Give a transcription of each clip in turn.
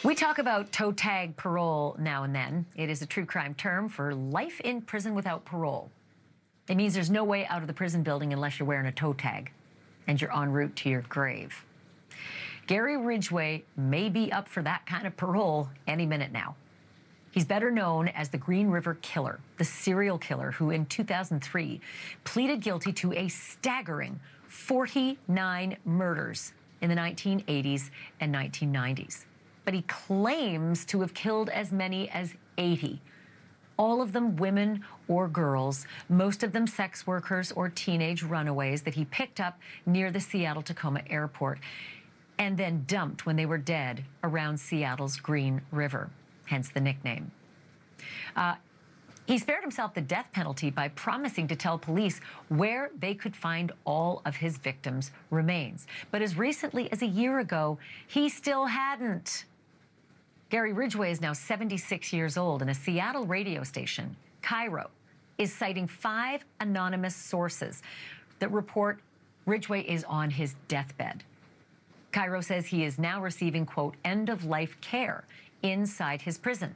We talk about toe tag parole now and then. It is a true crime term for life in prison without parole. It means there's no way out of the prison building unless you're wearing a toe tag and you're en route to your grave. Gary Ridgway may be up for that kind of parole any minute now. He's better known as the Green River Killer, the serial killer who in 2003 pleaded guilty to a staggering 49 murders in the 1980s and 1990s. But he claims to have killed as many as 80. All of them women or girls, most of them sex workers or teenage runaways that he picked up near the Seattle-Tacoma airport and then dumped when they were dead around Seattle's Green River, hence the nickname. He spared himself the death penalty by promising to tell police where they could find all of his victims' remains. But as recently as a year ago, he still hadn't. Gary Ridgway is now 76 years old, and a Seattle radio station, Cairo, is citing 5 anonymous sources that report Ridgway is on his deathbed. Cairo says he is now receiving, quote, end-of-life care inside his prison.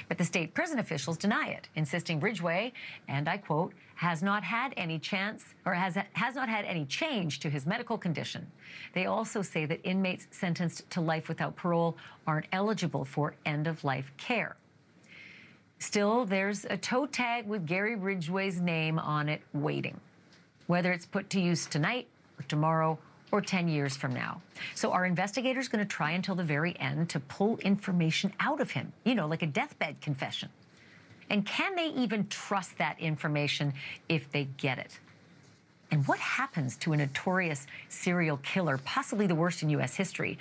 But the state prison officials deny it, insisting Ridgway, and I quote, has not had any chance or has not had any change to his medical condition. They also say that inmates sentenced to life without parole aren't eligible for end-of-life care. Still, there's a toe tag with Gary Ridgway's name on it waiting, whether it's put to use tonight or tomorrow or 10 years from now. So are investigators going to try until the very end to pull information out of him, you know, like a deathbed confession? And can they even trust that information if they get it? And what happens to a notorious serial killer, possibly the worst in U.S. history,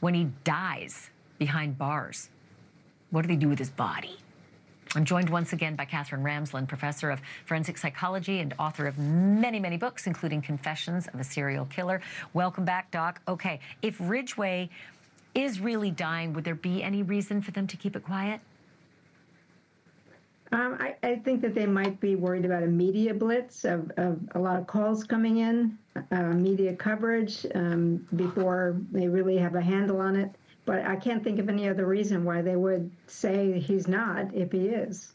when he dies behind bars? What do they do with his body? I'm joined once again by Katherine Ramsland, professor of forensic psychology and author of many, many books, including Confessions of a Serial Killer. Welcome back, Doc. Okay, if Ridgway is really dying, would there be any reason for them to keep it quiet? I think that they might be worried about a media blitz of a lot of calls coming in, media coverage before they really have a handle on it. But I can't think of any other reason why they would say he's not if he is.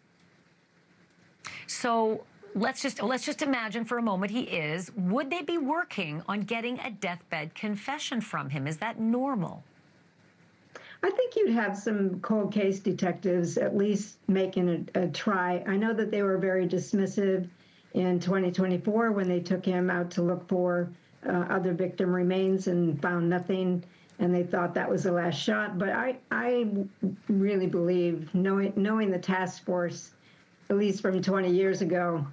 So let's just imagine for a moment he is. Would they be working on getting a deathbed confession from him? Is that normal? I think you'd have some cold case detectives at least making a try. I know that they were very dismissive in 2024 when they took him out to look for other victim remains and found nothing, and they thought that was the last shot. But I really believe, knowing the task force, at least from 20 years ago,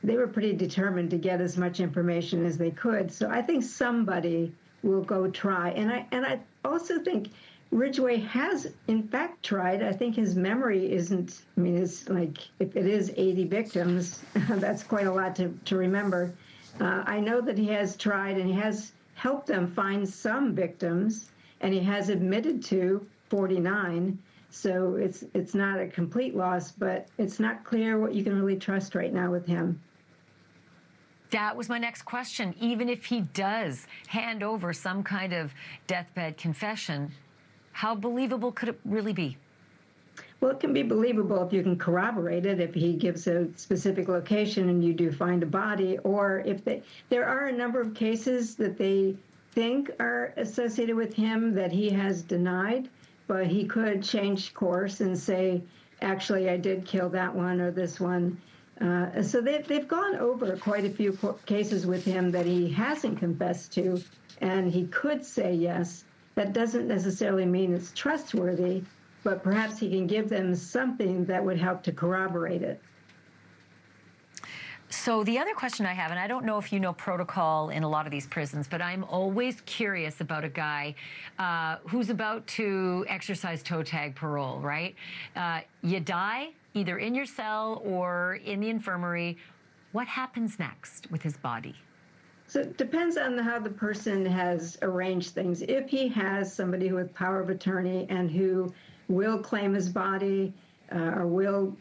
they were pretty determined to get as much information as they could. So I think somebody will go try. And I also think Ridgway has, in fact, tried. I think his memory isn't, I mean, it's like, if it is 80 victims, that's quite a lot to remember. I know that he has tried and he has helped them find some victims, and he has admitted to 49. So it's not a complete loss, but it's not clear what you can really trust right now with him. That was my next question. Even if he does hand over some kind of deathbed confession, how believable could it really be? Well, it can be believable if you can corroborate it, if he gives a specific location and you do find a body, or if there are a number of cases that they think are associated with him that he has denied, but he could change course and say, actually, I did kill that one or this one. So they've gone over quite a few cases with him that he hasn't confessed to, and he could say yes. That doesn't necessarily mean it's trustworthy, but perhaps he can give them something that would help to corroborate it. So the other question I have, and I don't know if you know protocol in a lot of these prisons, but I'm always curious about a guy who's about to exercise toe tag parole, right? You die either in your cell or in the infirmary. What happens next with his body? So it depends on how the person has arranged things. If he has somebody with power of attorney and who will claim his body or will,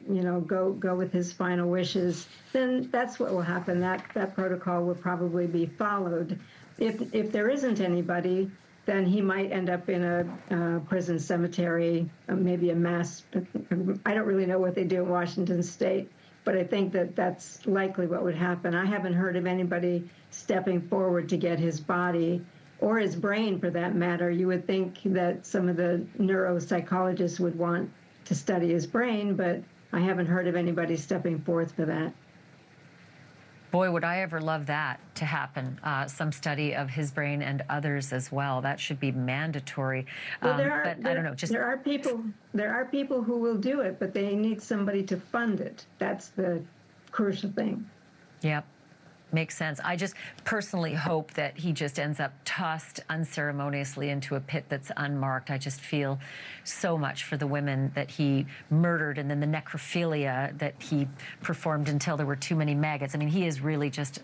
go with his final wishes, then that's what will happen. That protocol will probably be followed. If there isn't anybody, then he might end up in a prison cemetery, maybe a mass. I don't really know what they do in Washington State, but I think that that's likely what would happen. I haven't heard of anybody stepping forward to get his body, or his brain for that matter. You would think that some of the neuropsychologists would want to study his brain, but I haven't heard of anybody stepping forth for that. Boy, would I ever love that to happen, some study of his brain and others as well. That should be mandatory. Well, I don't know. There are people who will do it, but they need somebody to fund it. That's the crucial thing. Yep. Makes sense. I just personally hope that he just ends up tossed unceremoniously into a pit that's unmarked. I just feel so much for the women that he murdered, and then the necrophilia that he performed until there were too many maggots. I mean, he is really just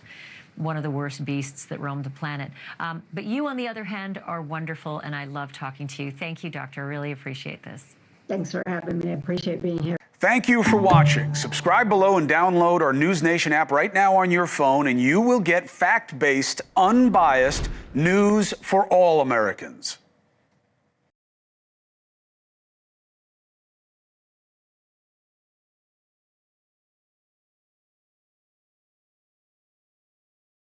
one of the worst beasts that roam the planet. But you, on the other hand, are wonderful, and I love talking to you. Thank you, Doctor. I really appreciate this. Thanks for having me. I appreciate being here. Thank you for watching. Subscribe below and download our NewsNation app right now on your phone, and you will get fact-based, unbiased news for all Americans.